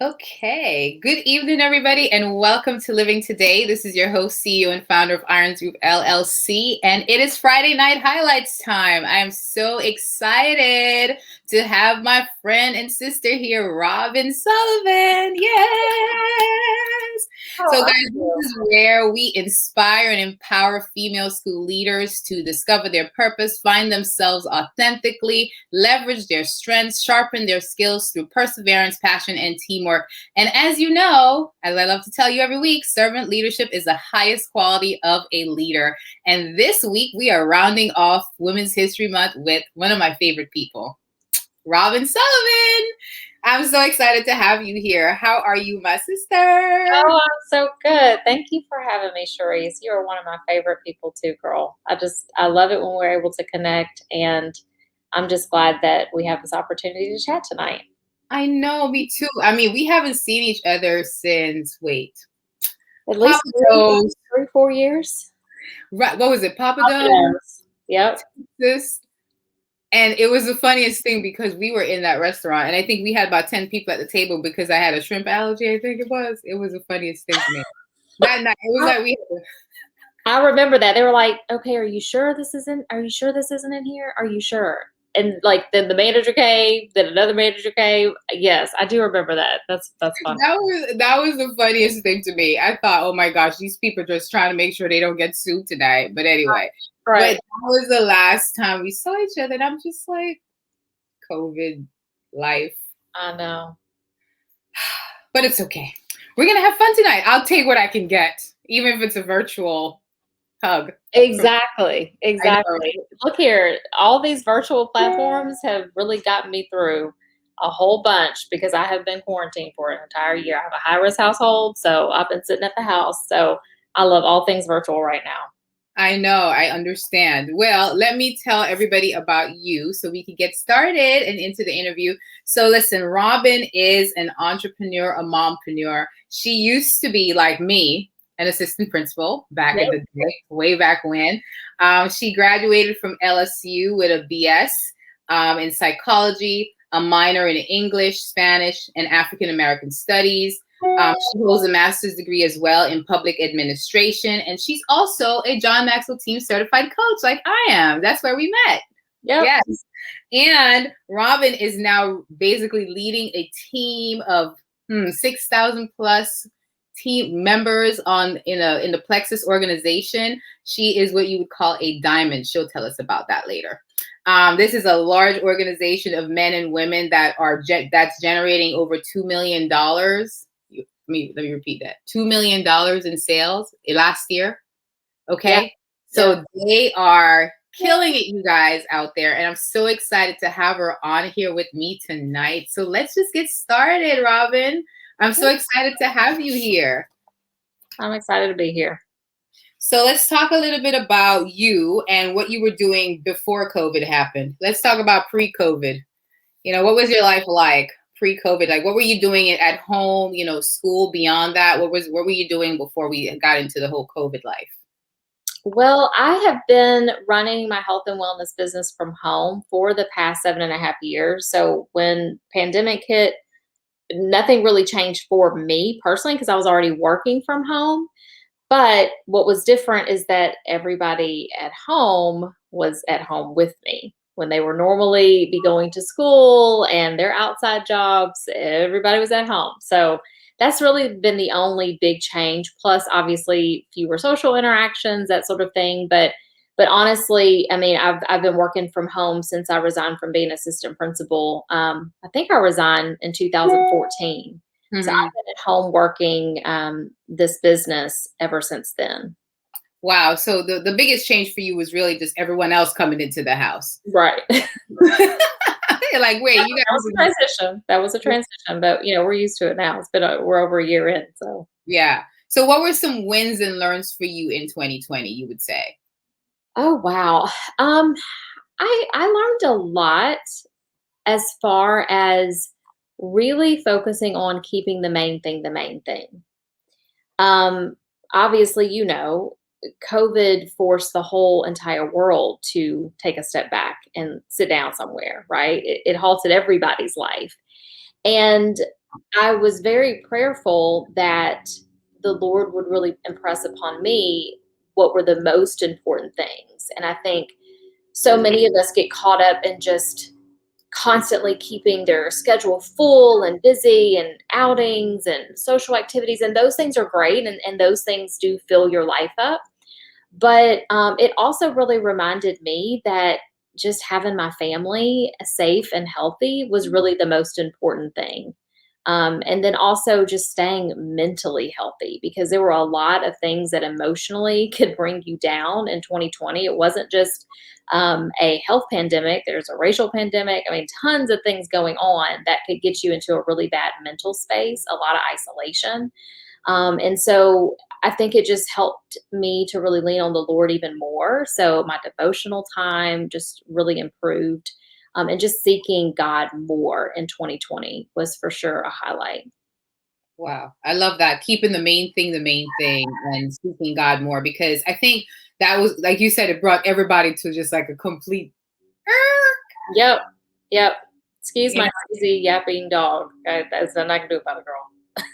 Okay. Good evening, everybody, and welcome to Living Today. This is your host, CEO, and founder of Irons Group LLC, and it is Friday night highlights time. I am so excited to have my friend and sister here, Robin Sullivan. Yes. Oh, So, guys, awesome. this is where we inspire and empower female school leaders to discover their purpose, find themselves authentically, leverage their strengths, sharpen their skills through perseverance, passion, and teamwork. And as you know, as I love to tell you every week, servant leadership is the highest quality of a leader. And this week, we are rounding off Women's History Month with one of my favorite people, Robin Sullivan. I'm so excited to have you here. How are you, my sister? Oh, I'm so good. Thank you for having me, Cherise. You are one of my favorite people too, girl. I love it when we're able to connect, and I'm just glad that we have this opportunity to chat tonight. I know, me too. I mean, we haven't seen each other since, At Papa least Do's. 3-4 years. Right, what was it? Papa Do's? Yes. Yep. This. And it was the funniest thing because we were in that restaurant and I think we had about 10 people at the table because I had a shrimp allergy, I think it was. It was the funniest thing to me. That night, it was like I remember that. They were like, "Okay, are you sure this isn't? Are you sure this isn't in here? Are you sure?" And like then the manager came, then another manager came. Yes, I do remember that. That's funny. that was the funniest thing to me. I thought, oh my gosh, these people are just trying to make sure they don't get sued tonight. But anyway, but Right. that was the last time we saw each other. And I'm just like, COVID life. I know. But it's okay. We're gonna have fun tonight. I'll take what I can get, even if it's a virtual hug. Exactly. Exactly. Look here, all these virtual platforms have really gotten me through a whole bunch because I have been quarantined for an entire year. I have a high-risk household, so I've been sitting at the house. So I love all things virtual right now. I know, I understand. Well, let me tell everybody about you so we can get started and into the interview. So listen, Robin is an entrepreneur, a mompreneur. She used to be like me, an assistant principal back in the day, way back when. She graduated from LSU with a BS in psychology, a minor in English, Spanish, and African American studies. She holds a master's degree as well in public administration, and she's also a John Maxwell Team certified coach like I am. That's where we met. Yep. Yes. And Robin is now basically leading a team of 6,000 plus team members in the Plexus organization. She is what you would call a diamond. She'll tell us about that later. This is a large organization of men and women that's generating over $2 million. Let me repeat that. $2 million in sales last year. Okay. Yeah. So they are killing it, you guys out there. And I'm so excited to have her on here with me tonight. So let's just get started, Robin. I'm so excited to have you here. I'm excited to be here. So let's talk a little bit about you and what you were doing before COVID happened. Let's talk about pre-COVID. What was your life like pre-COVID? Like, what were you doing at home, school, beyond that? What were you doing before we got into the whole COVID life? Well, I have been running my health and wellness business from home for the past 7.5 years. So when pandemic hit, nothing really changed for me personally because I was already working from home. But what was different is that everybody at home was at home with me. When they were normally be going to school and their outside jobs, everybody was at home. So that's really been the only big change. Plus, obviously, fewer social interactions, that sort of thing. But honestly, I mean, I've been working from home since I resigned from being assistant principal. I think I resigned in 2014. So I've been at home working this business ever since then. Wow. So the biggest change for you was really just everyone else coming into the house. Right. You're like, wait, you guys. That was a transition. That was a transition, but we're used to it now. We're over a year in. So yeah. So what were some wins and learns for you in 2020, you would say? Oh, wow. I learned a lot as far as really focusing on keeping the main thing the main thing. Obviously, COVID forced the whole entire world to take a step back and sit down somewhere, right? It halted everybody's life. And I was very prayerful that the Lord would really impress upon me what were the most important things. And I think so many of us get caught up in just constantly keeping their schedule full and busy and outings and social activities. And those things are great. And those things do fill your life up. But it also really reminded me that just having my family safe and healthy was really the most important thing. And then also just staying mentally healthy because there were a lot of things that emotionally could bring you down in 2020. It wasn't just a health pandemic, there's a racial pandemic. I mean, tons of things going on that could get you into a really bad mental space, a lot of isolation. And so I think it just helped me to really lean on the Lord even more. So my devotional time just really improved. And just seeking God more in 2020 was for sure a highlight. Wow. I love that. Keeping the main thing and seeking God more because I think that was, like you said, it brought everybody to just like a complete, Yep. Yep. Excuse you my know, crazy yapping dog. That's nothing I can do about it, girl.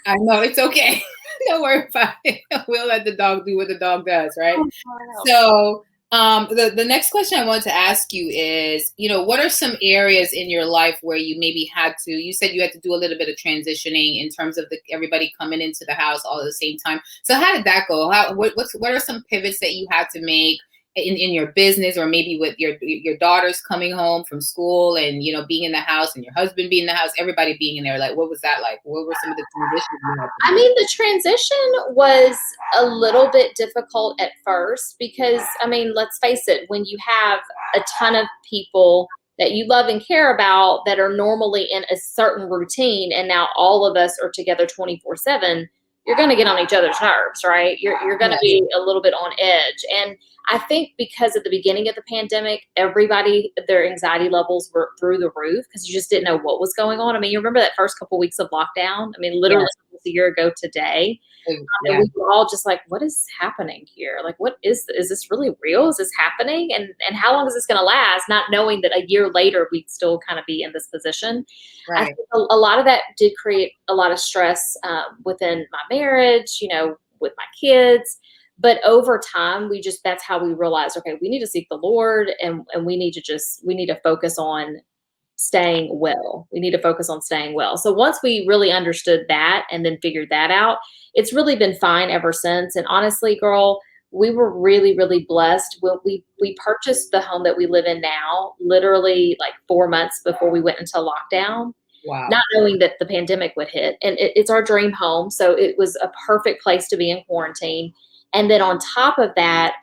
I know it's okay. Don't worry about it. We'll let the dog do what the dog does, right? Oh, wow. So, the next question I wanted to ask you is, what are some areas in your life where you maybe had to? You said you had to do a little bit of transitioning in terms of everybody coming into the house all at the same time. So, how did that go? What are some pivots that you had to make in your business, or maybe with your daughters coming home from school and being in the house and your husband being in the house, everybody being in there? Like, what was that like? What were some of the transitions you had to I make? mean, the transition was a little bit difficult at first because, I mean, let's face it, when you have a ton of people that you love and care about that are normally in a certain routine, and now all of us are together 24/7, you're going to get on each other's nerves, right? You're going to Yes, be a little bit on edge. And I think because at the beginning of the pandemic, everybody, their anxiety levels were through the roof because you just didn't know what was going on. I mean, you remember that first couple weeks of lockdown? I mean, literally yes, almost a year ago today. And yeah, we were all just like, what is happening here? Like, what is this really real? Is this happening? And how long is this going to last? Not knowing that a year later, we'd still kind of be in this position. I right. think a lot of that did create a lot of stress within my marriage, with my kids. But over time, that's how we realized, okay, we need to seek the Lord, and we need to focus on staying well. We need to focus on staying well. So once we really understood that and then figured that out, it's really been fine ever since. And honestly, girl, we were really, really blessed. We purchased the home that we live in now, literally like 4 months before we went into lockdown, not Wow. knowing that the pandemic would hit. And it's our dream home, so it was a perfect place to be in quarantine. And then on top of that,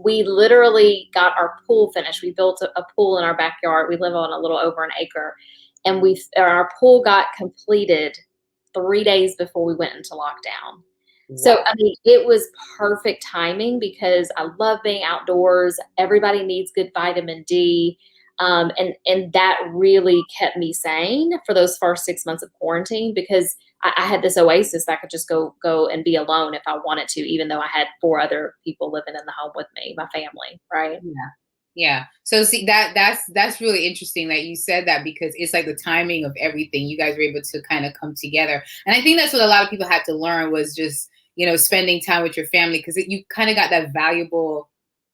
we literally got our pool finished. We built a pool in our backyard. We live on a little over an acre, and our pool got completed 3 days before we went into lockdown. So, Wow. I mean, it was perfect timing because I love being outdoors. Everybody needs good vitamin D. And that really kept me sane for those first 6 months of quarantine because I had this oasis that I could just go and be alone if I wanted to, even though I had four other people living in the home with me, my family, right? Yeah. Yeah. So see that's really interesting that you said that because it's like the timing of everything. You guys were able to kind of come together. And I think that's what a lot of people had to learn was just, spending time with your family because you kind of got that valuable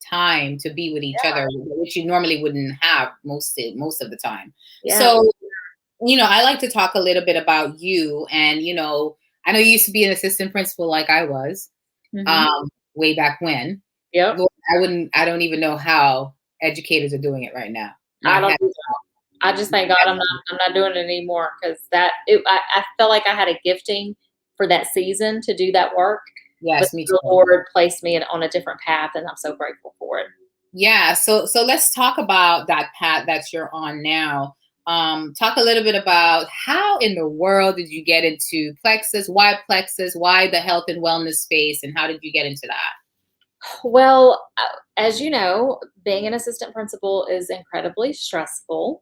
time to be with each other, which you normally wouldn't have most of the time. Yeah. So, I like to talk a little bit about you and, I know you used to be an assistant principal like I was, Mhm. um, way back when. Yep. Lord, I don't even know how educators are doing it right now. My I don't hat, I just thank God I'm not doing it anymore because I felt like I had a gifting for that season to do that work, but yes, me the too. Lord placed me on a different path, and I'm so grateful for it. Yeah, so let's talk about that path that you're on now. Talk a little bit about how in the world did you get into Plexus? Why Plexus? Why the health and wellness space? And how did you get into that? Well, as you know, being an assistant principal is incredibly stressful.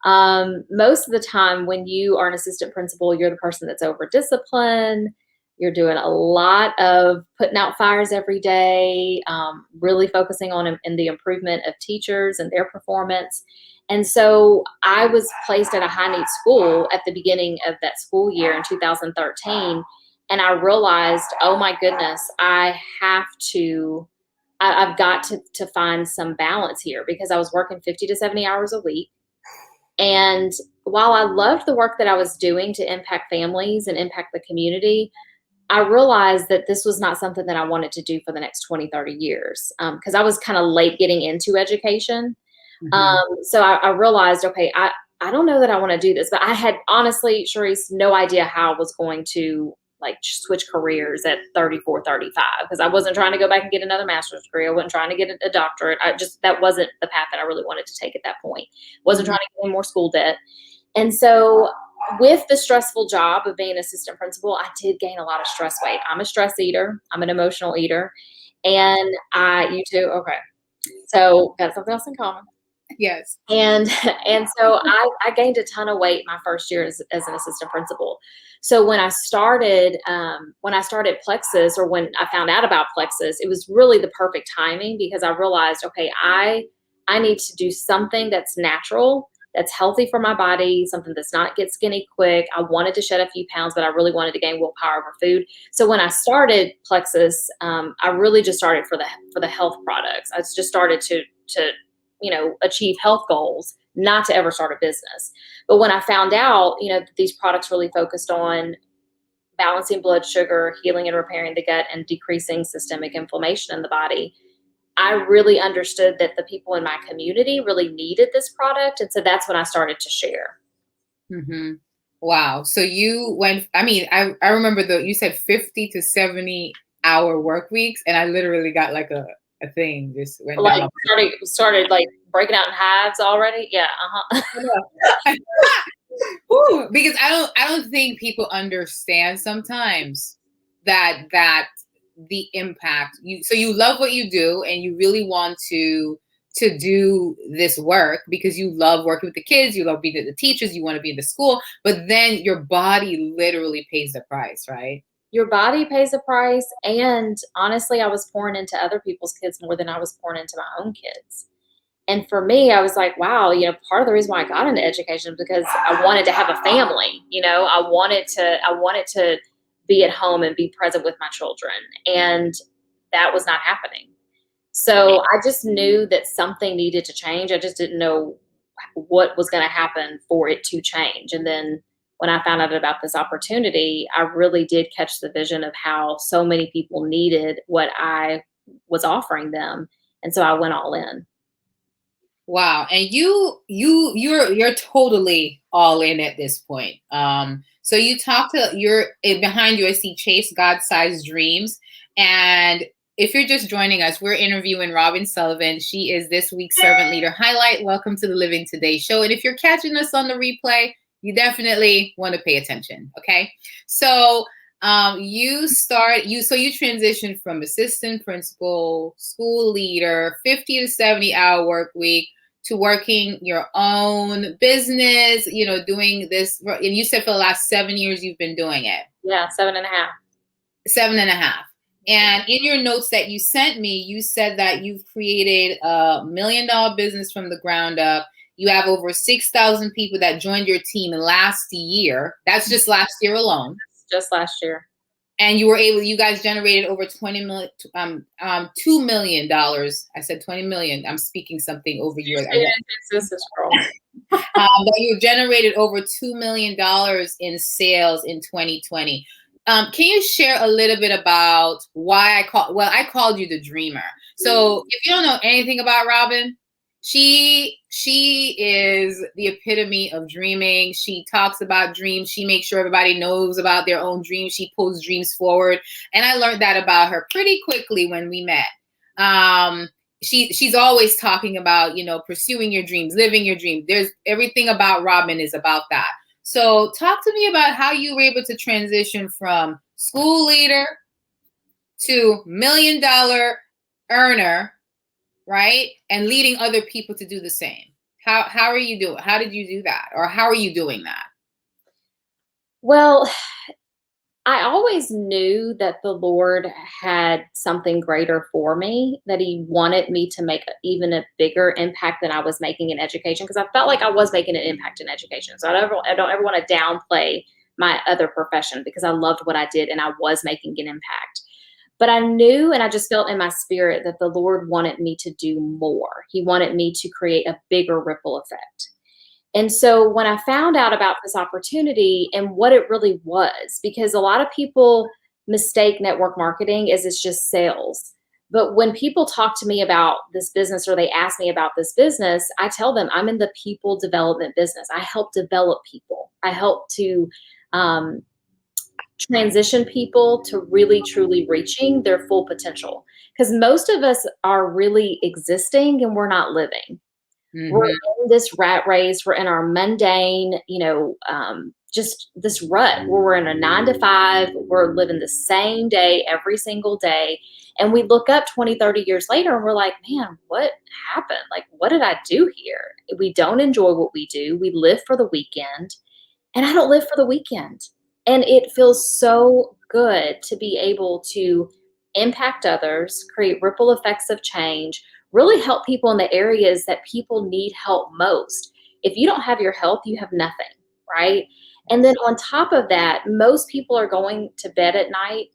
Most of the time, when you are an assistant principal, you're the person that's over discipline. You're doing a lot of putting out fires every day, really focusing on in the improvement of teachers and their performance. And so I was placed at a high need school at the beginning of that school year in 2013. And I realized, oh my goodness, I've got to find some balance here because I was working 50 to 70 hours a week. And while I loved the work that I was doing to impact families and impact the community, I realized that this was not something that I wanted to do for the next 20, 30 years because I was kind of late getting into education. Mhm. So I realized, okay, I don't know that I want to do this, but I had honestly, Sharice, no idea how I was going to like switch careers at 34, 35 because I wasn't trying to go back and get another master's degree. I wasn't trying to get a doctorate. That wasn't the path that I really wanted to take at that point. Wasn't Mhm. trying to get any more school debt. And so with the stressful job of being an assistant principal, I did gain a lot of stress weight. I'm a stress eater. I'm an emotional eater. And you too? Okay. So got something else in common. Yes. And and so I gained a ton of weight my first year as an assistant principal. So when I started Plexus, or when I found out about Plexus, it was really the perfect timing because I realized, okay, I need to do something that's natural, that's healthy for my body, something that's not get skinny quick. I wanted to shed a few pounds, but I really wanted to gain willpower over food. So when I started Plexus, I really just started for the health products. I just started to achieve health goals, not to ever start a business. But when I found out, that these products really focused on balancing blood sugar, healing and repairing the gut, and decreasing systemic inflammation in the body, I really understood that the people in my community really needed this product. And so that's when I started to share. Mhm. Wow. So you went, I mean, I remember you said 50 to 70-hour work weeks, and I literally got like a thing just went down Like my started like breaking out in hives already. Yeah. Uh-huh. Ooh, because I don't think people understand sometimes that the impact you love what you do and you really want to do this work because you love working with the kids, you love being the teachers, you want to be in the school, but then your body literally pays the price, right? Your body pays a price. And honestly, I was pouring into other people's kids more than I was pouring into my own kids. And for me, I was like, wow, part of the reason why I got into education is because I wanted to have a family. I wanted to be at home and be present with my children. And that was not happening. So I just knew that something needed to change. I just didn't know what was going to happen for it to change. And then when I found out about this opportunity, I really did catch the vision of how so many people needed what I was offering them. And so I went all in. Wow. And you're totally all in at this point. So you talk to behind you, I see Chase God-sized dreams. And if you're just joining us, we're interviewing Robin Sullivan. She is this week's servant leader highlight. Welcome to the Living Today show. And if you're catching us on the replay, you definitely want to pay attention. Okay. So you transitioned from assistant principal, school leader, 50 to 70-hour work week, to working your own business, doing this. And you said for the last 7 years you've been doing it. Yeah, 7.5. 7.5. And in your notes that you sent me, you said that you've created a $1 million business from the ground up. You have over 6,000 people that joined your team last year. That's just last year alone. Just last year. And you guys generated over $2 million. I said 20 million. I'm speaking something over your. But you generated over $2 million in sales in 2020. Can you share a little bit about why I called you the dreamer. So if you don't know anything about Robin, she is the epitome of dreaming. She talks about dreams. She makes sure everybody knows about their own dreams. She pulls dreams forward. And I learned that about her pretty quickly when we met. She's always talking about, pursuing your dreams, living your dreams. There's everything about Robin is about that. So talk to me about how you were able to transition from school leader to $1 million earner, right? And leading other people to do the same. How are you doing? How did you do that? Or how are you doing that? Well, I always knew that the Lord had something greater for me, that He wanted me to make even a bigger impact than I was making in education, because I felt like I was making an impact in education. So I don't ever want to downplay my other profession, because I loved what I did and I was making an impact. But I knew, and I just felt in my spirit, that the Lord wanted me to do more. He wanted me to create a bigger ripple effect. And so when I found out about this opportunity and what it really was, because a lot of people mistake network marketing as it's just sales. But when people talk to me about this business, or they ask me about this business, I tell them I'm in the people development business. I help develop people. I help to um, transition people to really truly reaching their full potential. Because most of us are really existing and we're not living. We're Hmm. in this rat race. We're in our mundane, just this rut where we're in a 9 to 5. We're living the same day every single day. And we look up 20, 30 years later and we're like, man, what happened? Like, what did I do here? We don't enjoy what we do. We live for the weekend. And I don't live for the weekend. And it feels so good to be able to impact others, create ripple effects of change, really help people in the areas that people need help most. If you don't have your health, you have nothing, right? And then on top of that, most people are going to bed at night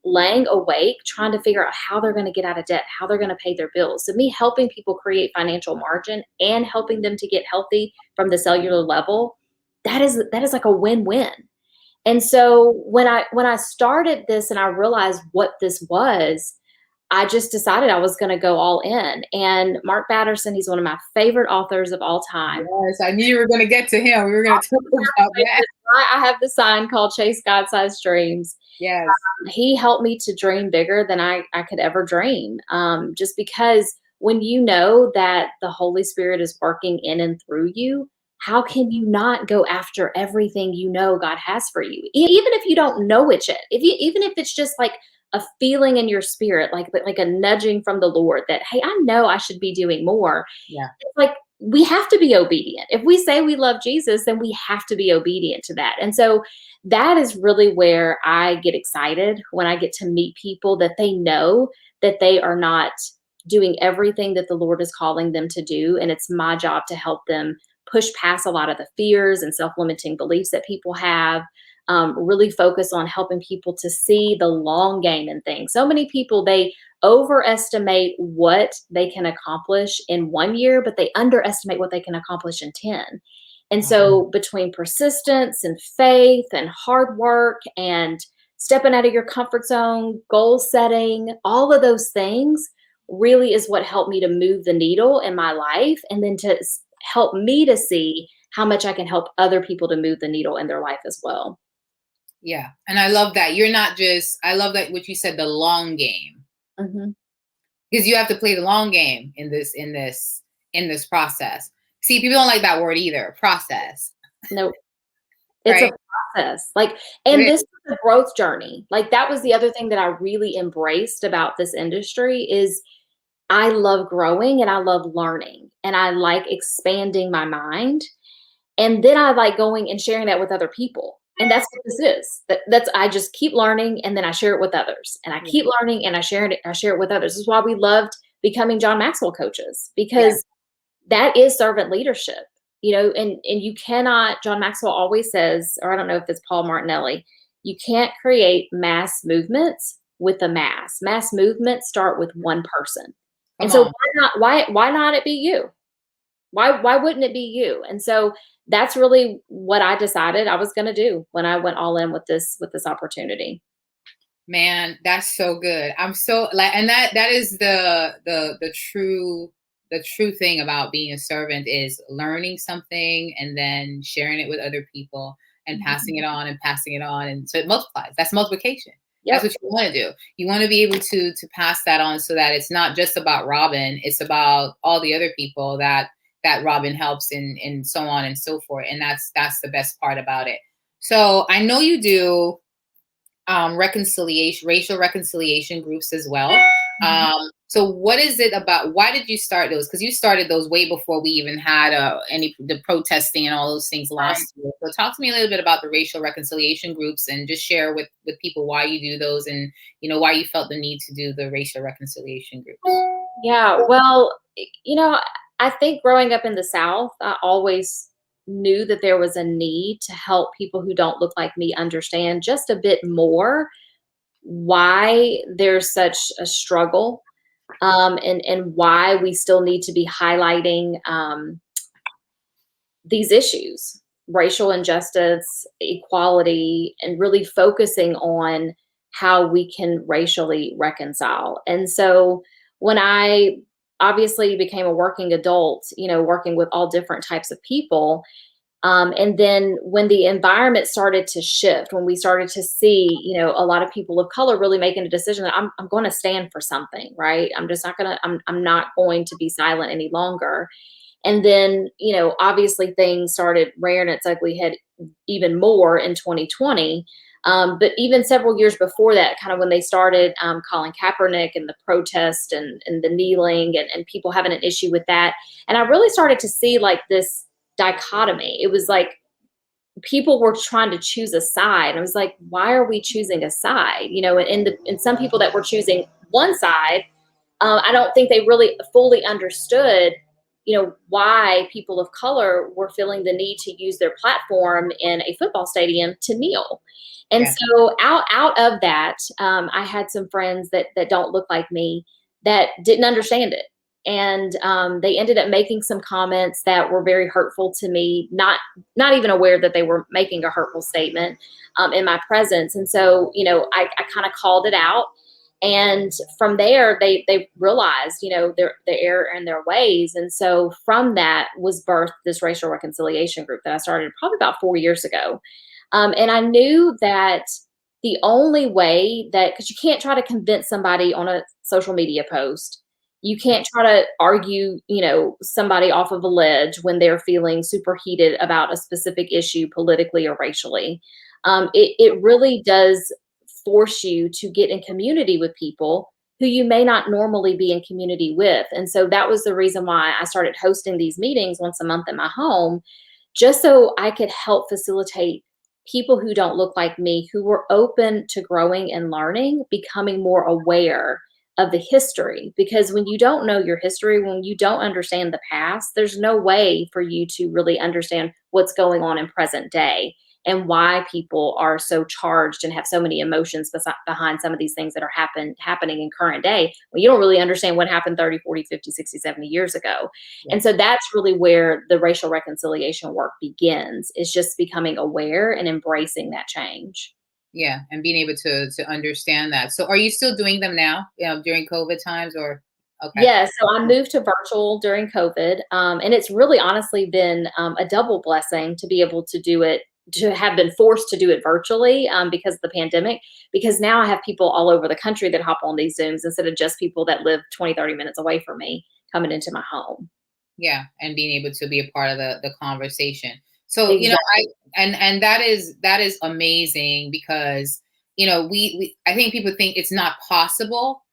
laying awake trying to figure out how they're going to get out of debt, how they're going to pay their bills. So me helping people create financial margin and helping them to get healthy from the cellular level, that is like a win-win. And so when I started this and I realized what this was, I just decided I was going to go all in. And Mark Batterson, he's one of my favorite authors of all time. Yes, I knew you were going to get to him. We were going to talk about that. I have the sign called Chase God-Sized Dreams. Yes. He helped me to dream bigger than I could ever dream. Just because when you know that the Holy Spirit is working in and through you, how can you not go after everything you know God has for you? Even if you don't know it yet, even if it's just like a feeling in your spirit, like a nudging from the Lord that, hey, I know I should be doing more. Yeah. It's like we have to be obedient. If we say we love Jesus, then we have to be obedient to that. And so that is really where I get excited, when I get to meet people that they know that they are not doing everything that the Lord is calling them to do. And it's my job to help them push past a lot of the fears and self-limiting beliefs that people have. Really focus on helping people to see the long game in things. So many people, they overestimate what they can accomplish in 1 year, but they underestimate what they can accomplish in 10. And so between persistence and faith and hard work and stepping out of your comfort zone, goal setting, all of those things really is what helped me to move the needle in my life, and then to help me to see how much I can help other people to move the needle in their life as well. Yeah. And I love that. You're not just, I love that what you said, the long game. Mhm. Because you have to play the long game in this process. See, people don't like that word either, process. Nope. It's a Right? process. Like, It and is. this was a growth journey. Like, that was the other thing that I really embraced about this industry is I love growing and I love learning and I like expanding my mind. And then I like going and sharing that with other people. And that's what this is. That's I just keep learning and then I share it with others. And I keep learning and I share it with others. This is why we loved becoming John Maxwell coaches, Yeah. because that is servant leadership. And you cannot, John Maxwell always says, or I don't know if it's Paul Martinelli, you can't create mass movements with a mass. Mass movements start with one person. And Come so on. why not it be you? Why wouldn't it be you? And so that's really what I decided I was going to do when I went all in with this opportunity. Man, that's so good. I'm so like, and that is the true thing about being a servant is learning something and then sharing it with other people and passing it on and passing it on, and so it multiplies. That's multiplication. That's Yep. what you want to do. You want to be able to pass that on so that it's not just about Robin, it's about all the other people that Robin helps, and so on and so forth. And that's the best part about it. So I know you do reconciliation, racial reconciliation groups as well. So what is it about? Why did you start those? Because you started those way before we even had any the protesting and all those things Right. last year. So talk to me a little bit about the racial reconciliation groups, and just share with people why you do those, and why you felt the need to do the racial reconciliation groups. Yeah, well, I think growing up in the South, I always knew that there was a need to help people who don't look like me understand just a bit more why there's such a struggle, and why we still need to be highlighting these issues, racial injustice, equality, and really focusing on how we can racially reconcile. And so when I obviously became a working adult, working with all different types of people, and then when the environment started to shift, when we started to see, a lot of people of color really making a decision that I'm going to stand for something, right? I'm just not going to, I'm not going to be silent any longer. And then, obviously things started rearing its ugly head even more in 2020. But even several years before that, kind of when they started calling Kaepernick and the protest and the kneeling and people having an issue with that. And I really started to see like this dichotomy. It was like people were trying to choose a side. I was like, why are we choosing a side? And some people that were choosing one side, I don't think they really fully understood, why people of color were feeling the need to use their platform in a football stadium to kneel. And Yeah. so out of that, I had some friends that don't look like me that didn't understand it. And they ended up making some comments that were very hurtful to me, not even aware that they were making a hurtful statement in my presence. And so, I kind of called it out. And from there, they realized, their error in their ways. And so from that was birthed this racial reconciliation group that I started probably about 4 years ago. And I knew that the only way that, because you can't try to convince somebody on a social media post, you can't try to argue, somebody off of a ledge when they're feeling super heated about a specific issue politically or racially. It really does force you to get in community with people who you may not normally be in community with. And so that was the reason why I started hosting these meetings once a month at my home, just so I could help facilitate people who don't look like me, who were open to growing and learning, becoming more aware of the history. Because when you don't know your history, when you don't understand the past, there's no way for you to really understand what's going on in present day and why people are so charged and have so many emotions behind some of these things that are happening in current day, when you don't really understand what happened 30, 40, 50, 60, 70 years ago. Yeah. And so that's really where the racial reconciliation work begins, is just becoming aware and embracing that change. Yeah, and being able to understand that. So are you still doing them now, during COVID times, or okay? Yeah, so I moved to virtual during COVID, and it's really honestly been a double blessing to be able to do it, to have been forced to do it virtually because of the pandemic, because now I have people all over the country that hop on these Zooms instead of just people that live 20, 30 minutes away from me coming into my home. Yeah, and being able to be a part of the conversation. So, I Exactly. and that is amazing, because we I think people think it's not possible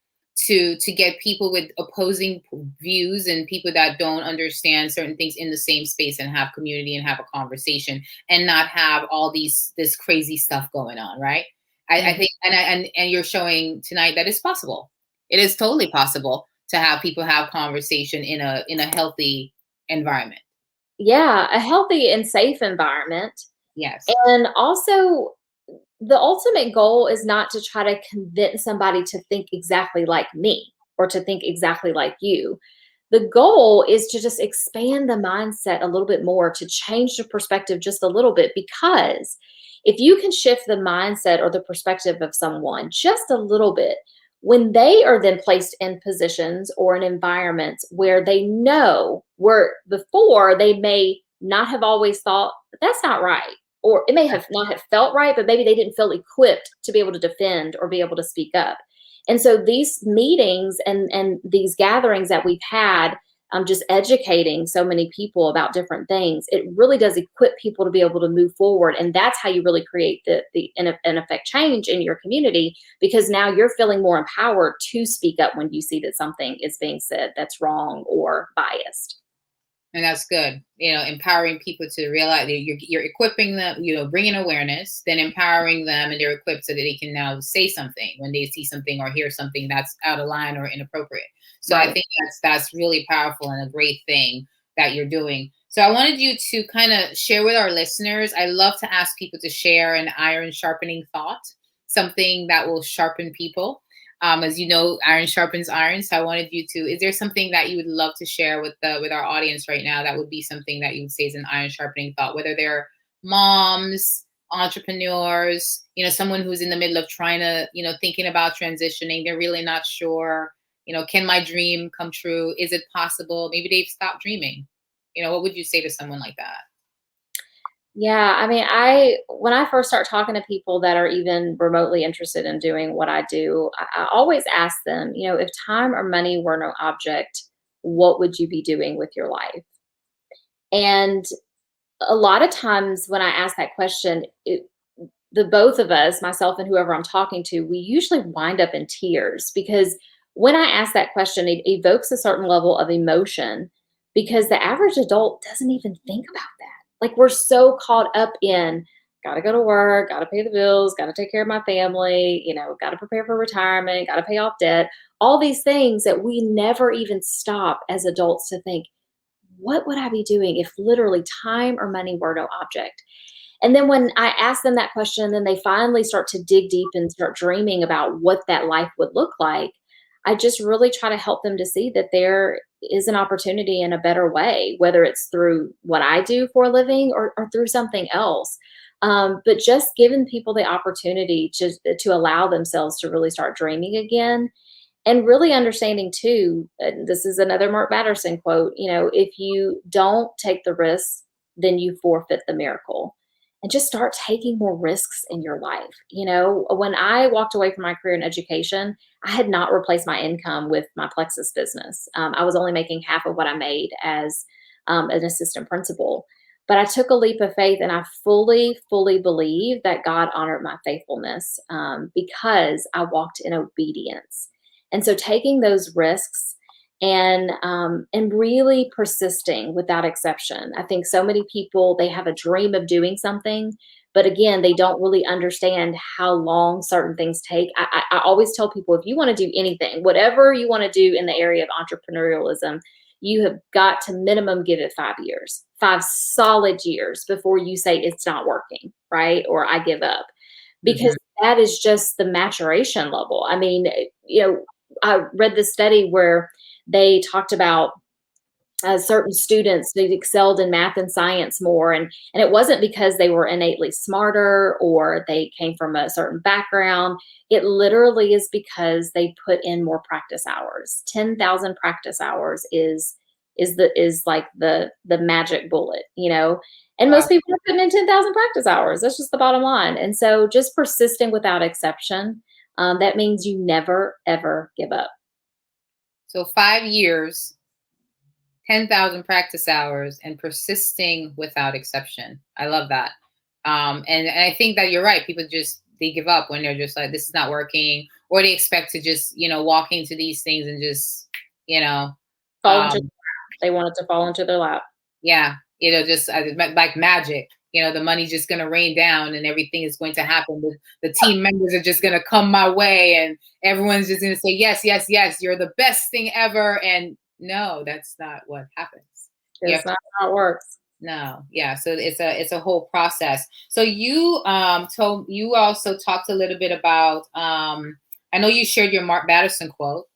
to get people with opposing views and people that don't understand certain things in the same space and have community and have a conversation and not have all this crazy stuff going on, right? I Mhm. think, and you're showing tonight that it's possible. It is totally possible to have people have conversation in a healthy environment. Yeah, a healthy and safe environment. Yes. And also, the ultimate goal is not to try to convince somebody to think exactly like me or to think exactly like you. The goal is to just expand the mindset a little bit more, to change the perspective just a little bit. Because if you can shift the mindset or the perspective of someone just a little bit, when they are then placed in positions or in environments where they know, where before they may not have always thought that's not right, or it may have not have felt right, but maybe they didn't feel equipped to be able to defend or be able to speak up. And so these meetings and these gatherings that we've had, just educating so many people about different things, it really does equip people to be able to move forward. And that's how you really create in effect change in your community, because now you're feeling more empowered to speak up when you see that something is being said that's wrong or biased. And that's good. Empowering people to realize that you're equipping them, bringing awareness, then empowering them, and they're equipped so that they can now say something when they see something or hear something that's out of line or inappropriate. So I Right. think that's really powerful and a great thing that you're doing. So I wanted you to kind of share with our listeners. I love to ask people to share an iron sharpening thought, something that will sharpen people. As you know, iron sharpens iron. So I wanted you to, is there something that you would love to share with our audience right now that would be something that you would say is an iron sharpening thought, whether they're moms, entrepreneurs, someone who's in the middle of trying to, thinking about transitioning, they're really not sure, can my dream come true? Is it possible? Maybe they've stopped dreaming. What would you say to someone like that? Yeah, I mean, when I first start talking to people that are even remotely interested in doing what I do, I always ask them, if time or money were no object, what would you be doing with your life? And a lot of times when I ask that question, the both of us, myself and whoever I'm talking to, we usually wind up in tears, because when I ask that question, it evokes a certain level of emotion, because the average adult doesn't even think about that. Like, we're so caught up in, got to go to work, got to pay the bills, got to take care of my family, got to prepare for retirement, got to pay off debt, all these things that we never even stop as adults to think, what would I be doing if literally time or money were no object? And then when I ask them that question, then they finally start to dig deep and start dreaming about what that life would look like. I just really try to help them to see that there is an opportunity in a better way, whether it's through what I do for a living, or through something else. But just giving people the opportunity to allow themselves to really start dreaming again, and really understanding too, and this is another Mark Batterson quote, if you don't take the risks, then you forfeit the miracle. And just start taking more risks in your life. When I walked away from my career in education, I had not replaced my income with my Plexus business. I was only making half of what I made as an assistant principal. But I took a leap of faith, and I fully, fully believe that God honored my faithfulness, because I walked in obedience. And so taking those risks and really persisting without exception. I think so many people, they have a dream of doing something, but again, they don't really understand how long certain things take. I always tell people, if you want to do anything, whatever you want to do in the area of entrepreneurialism, you have got to minimum give it 5 years, 5 solid years before you say it's not working, right? Or I give up, because that is just the maturation level. I mean, I read this study where they talked about certain students, they excelled in math and science more, and it wasn't because they were innately smarter or they came from a certain background. It literally is because they put in more practice hours. 10,000 practice hours is like the magic bullet, And Wow. most people are putting in 10,000 practice hours. That's just the bottom line. And so just persisting without exception. That means you never ever give up. So 5 years, 10,000 practice hours, and persisting without exception. I love that. And I think that you're right. People they give up when they're just like, this is not working, or they expect to just, walk into these things and just, you know, Fall into um, They want it to fall into their lap. yeah, just like magic. The money's just going to rain down and everything is going to happen. The team members are just going to come my way and everyone's just going to say, yes, yes, yes, you're the best thing ever. And no, that's not what happens. You have It's not how it works. No, yeah. So it's a whole process. So you also talked a little bit about I know you shared your Mark Batterson quote,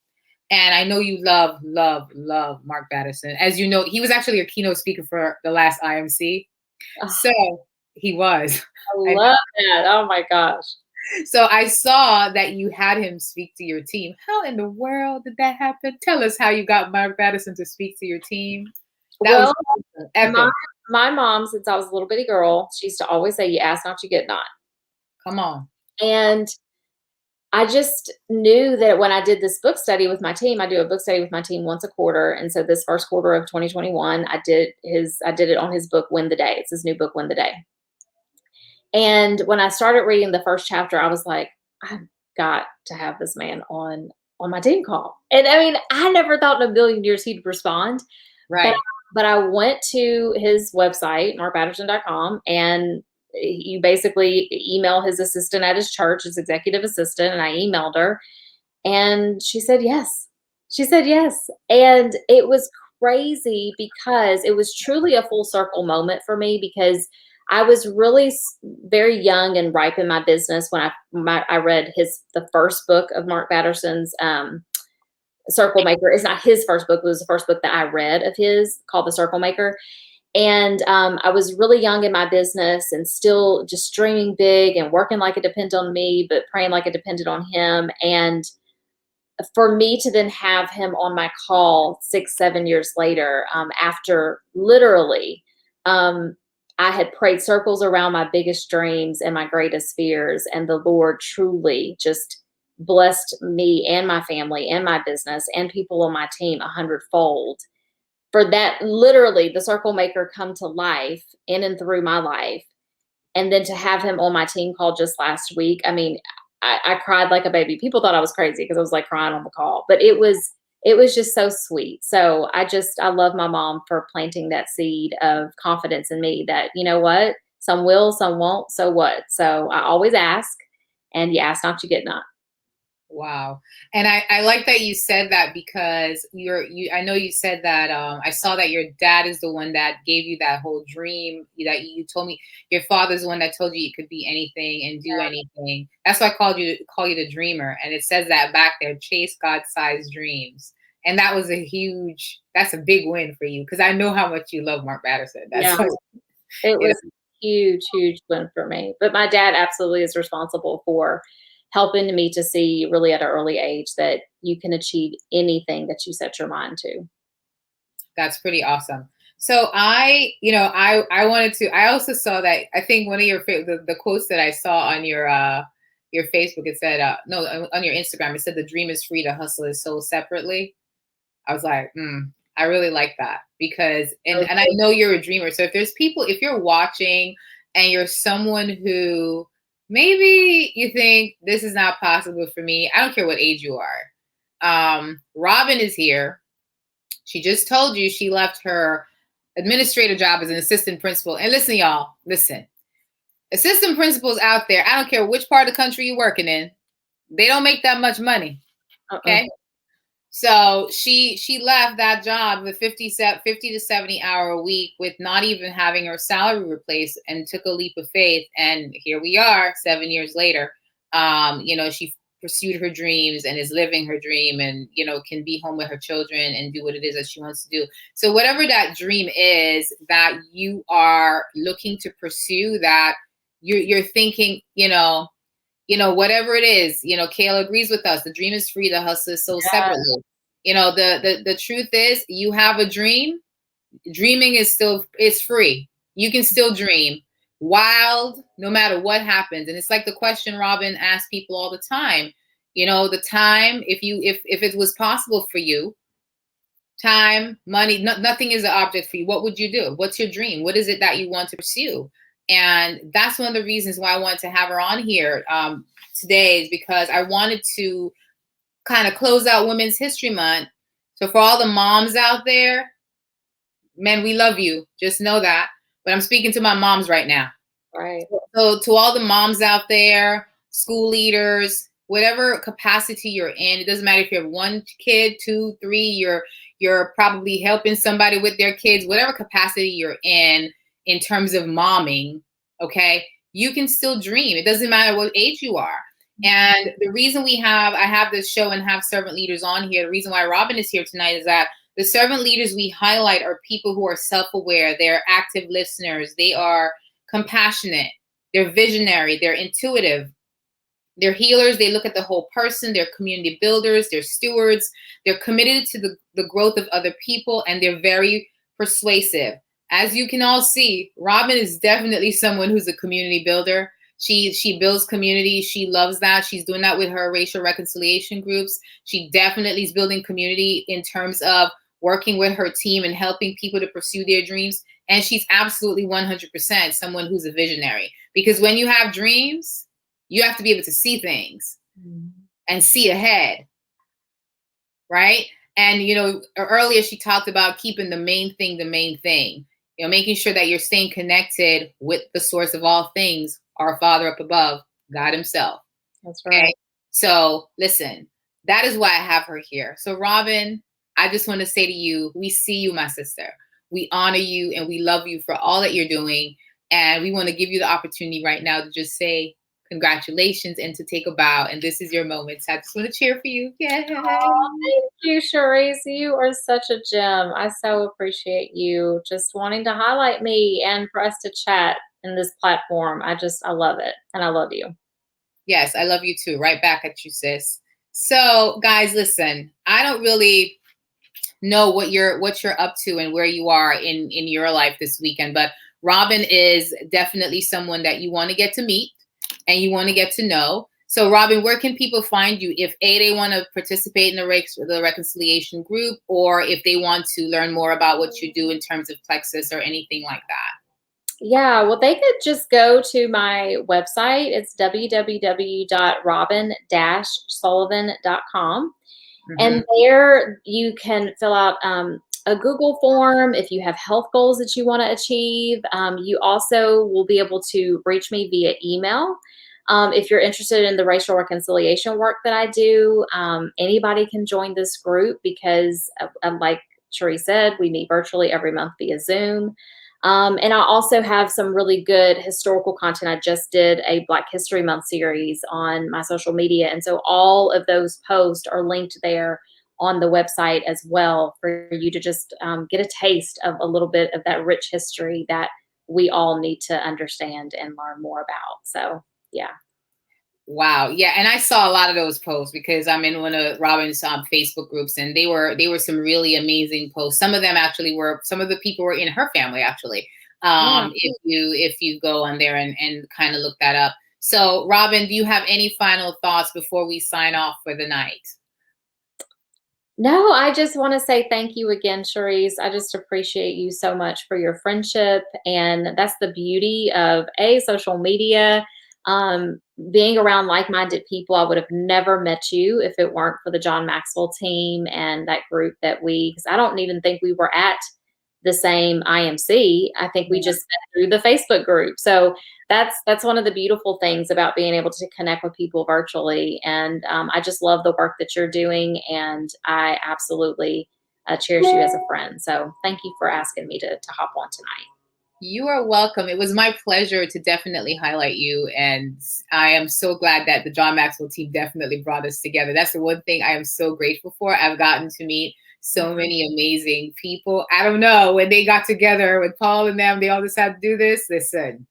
and I know you love, love, love Mark Batterson. As you know, he was actually a keynote speaker for the last IMC. Oh, So he was. I And love that. Oh my gosh. so I saw that you had him speak to your team. How in the world did that happen? Tell us how you got Mark Batterson to speak to your team. That was Well, my epic. my mom, since I was a little bitty girl, she used to always say, "You ask not, you get not." Come on. And I just knew that when I did this book study with my team, I do a book study with my team once a quarter. And so this first quarter of 2021, I did it on his book, Win the Day. It's his new book, Win the Day. And when I started reading the first chapter, I was like, I've got to have this man on my team call. And I mean, I never thought in a million years he'd respond. But Right. but I went to his website, markbatterson.com, and you basically email his assistant at his church, his executive assistant, and I emailed her, and she said yes. She said yes. And it was crazy because it was truly a full circle moment for me, because I was really very young and ripe in my business when I read the first book of Mark Batterson's, Circle Maker. It's not his first book, it was the first book that I read of his, called The Circle Maker. And I was really young in my business and still just dreaming big and working like it depended on me, but praying like it depended on him. And for me to then have him on my call 6, 7 years later, after literally, I had prayed circles around my biggest dreams and my greatest fears, and the Lord truly just blessed me and my family and my business and people on my team 100-fold. For that, literally, the circle maker come to life in and through my life. And then to have him on my team call just last week, I mean, I cried like a baby. People thought I was crazy because I was like crying on the call, but it was just so sweet. So I love my mom for planting that seed of confidence in me that, you know what, some will, some won't. So what? So I always ask, and you ask not, you get not. Wow. And I like that you said that, because I know you said that, I saw that your dad is the one that gave you that whole dream that you told me. Your father's the one that told you could be anything and do anything. That's why I call you the dreamer. And it says that back there, chase God-sized dreams. And that's a big win for you, because I know how much you love Mark Batterson. Yeah. It was a huge, huge win for me. But my dad absolutely is responsible for helping me to see really at an early age that you can achieve anything that you set your mind to. That's pretty awesome. So I also saw that, I think one of the quotes that I saw on your Facebook, it said, no, on your Instagram, it said, the dream is free, the hustle is sold separately. I was like, I really like that, because, and I know you're a dreamer. So if you're watching and you're someone who maybe you think this is not possible for me, I don't care what age you are. Robin is here. She just told you she left her administrative job as an assistant principal. And listen, y'all, listen. Assistant principals out there, I don't care which part of the country you're working in, they don't make that much money. Okay. So she left that job with 50 to 70 hour a week with not even having her salary replaced, and took a leap of faith. And here we are 7 years later. She pursued her dreams and is living her dream, and, can be home with her children and do what it is that she wants to do. So whatever that dream is that you are looking to pursue, that you're thinking, whatever it is, Kayla agrees with us. The dream is free, the hustle is sold separately. The truth is, you have a dream. Dreaming is free. You can still dream wild, no matter what happens. And it's like the question Robin asks people all the time. The time, if it was possible for you, time, money, nothing is an object for you, what would you do? What's your dream? What is it that you want to pursue? And that's one of the reasons why I wanted to have her on here today, is because I wanted to kind of close out Women's History Month. So for all the moms out there, men, we love you. Just know that. But I'm speaking to my moms right now. Right. So to all the moms out there, school leaders, whatever capacity you're in, it doesn't matter if you have one kid, 2, 3, you're probably helping somebody with their kids, whatever capacity you're in terms of momming, okay, you can still dream. It doesn't matter what age you are. And the reason I have this show and have servant leaders on here, the reason why Robin is here tonight, is that the servant leaders we highlight are people who are self-aware, they're active listeners, they are compassionate, they're visionary, they're intuitive, they're healers, they look at the whole person, they're community builders, they're stewards, they're committed to the growth of other people, and they're very persuasive. As you can all see, Robin is definitely someone who's a community builder. She builds community. She loves that. She's doing that with her racial reconciliation groups. She definitely is building community in terms of working with her team and helping people to pursue their dreams. And she's absolutely 100% someone who's a visionary, because when you have dreams, you have to be able to see things and see ahead, right? And, you know, earlier she talked about keeping the main thing, you know, making sure that you're staying connected with the source of all things, our Father up above, God himself. That's Okay. right. So listen, that is why I have her here. So Robin, I just want to say to you, we see you, my sister. We honor you and we love you for all that you're doing. And we want to give you the opportunity right now to just say congratulations and to take a bow. And this is your moment. So I just want to cheer for you. Yay. Oh, thank you, Charisse. You are such a gem. I so appreciate you just wanting to highlight me and for us to chat in this platform. I love it. And I love you. Yes, I love you too. Right back at you, sis. So guys, listen, I don't really know what you're up to and where you are in your life this weekend, but Robin is definitely someone that you want to get to meet and you want to get to know. So Robin, where can people find you if they want to participate in the reconciliation group, or if they want to learn more about what you do in terms of Plexus or anything like that? Yeah, well, they could just go to my website. It's www.robin-sullivan.com. And there you can fill out a Google form if you have health goals that you want to achieve. You also will be able to reach me via email. If you're interested in the racial reconciliation work that I do, anybody can join this group because, like Cherie said, we meet virtually every month via Zoom. And I also have some really good historical content. I just did a Black History Month series on my social media. And so all of those posts are linked there on the website as well for you to just get a taste of a little bit of that rich history that we all need to understand and learn more about. So, yeah. Wow. Yeah. And I saw a lot of those posts because I'm in one of Robin's Facebook groups, and they were some really amazing posts. Some of them actually some of the people were in her family actually. Yeah. If you go on there and kind of look that up. So Robin, do you have any final thoughts before we sign off for the night? No, I just want to say thank you again, Cherise. I just appreciate you so much for your friendship. And that's the beauty of social media. Being around like-minded people. I would have never met you if it weren't for the John Maxwell team and that group because I don't even think we were at the same IMC. I think we just met through the Facebook group. So that's one of the beautiful things about being able to connect with people virtually. And I just love the work that you're doing, and I absolutely cherish you as a friend. So thank you for asking me to hop on tonight. You are welcome. It was my pleasure to definitely highlight you. And I am so glad that the John Maxwell team definitely brought us together. That's the one thing I am so grateful for. I've gotten to meet so many amazing people. I don't know, when they got together with Paul and them, they all decided to do this. Listen,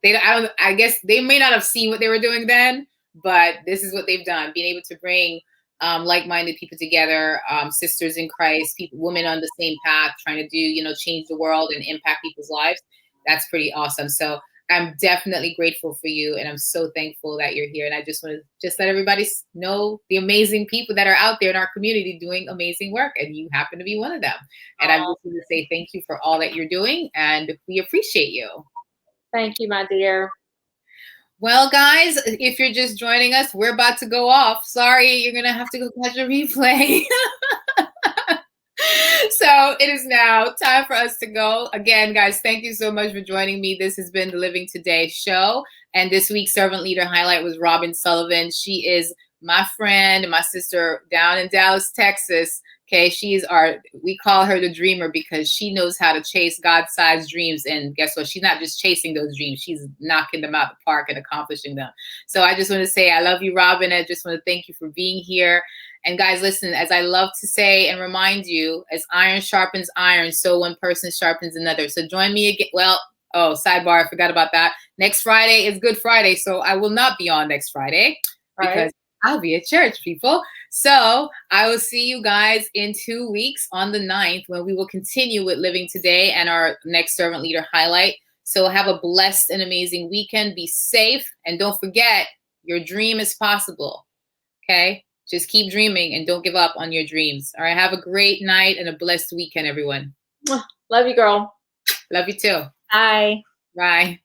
I guess they may not have seen what they were doing then, but this is what they've done, being able to bring like-minded people together, sisters in Christ, women on the same path, trying to do, change the world and impact people's lives. That's pretty awesome. So I'm definitely grateful for you, and I'm so thankful that you're here. And I just want to let everybody know the amazing people that are out there in our community doing amazing work, and you happen to be one of them. And I just want to say thank you for all that you're doing, and we appreciate you. Thank you, my dear. Well, guys, if you're just joining us, we're about to go off. Sorry, you're going to have to go catch a replay. So it is now time for us to go. Again, guys, thank you so much for joining me. This has been the Living Today show. And this week's servant leader highlight was Robin Sullivan. She is my friend and my sister down in Dallas, Texas. Okay, we call her the dreamer because she knows how to chase God-sized dreams. And guess what? She's not just chasing those dreams. She's knocking them out the park and accomplishing them. So I just want to say I love you, Robin. I just want to thank you for being here. And guys, listen, as I love to say and remind you, as iron sharpens iron, so one person sharpens another. So join me again. Well, sidebar, I forgot about that. Next Friday is Good Friday, so I will not be on next Friday because I'll be at church, people. So I will see you guys in 2 weeks on the 9th when we will continue with Living Today and our next servant leader highlight. So have a blessed and amazing weekend. Be safe. And don't forget, your dream is possible. Okay? Just keep dreaming and don't give up on your dreams. All right. Have a great night and a blessed weekend, everyone. Love you, girl. Love you too. Bye. Bye.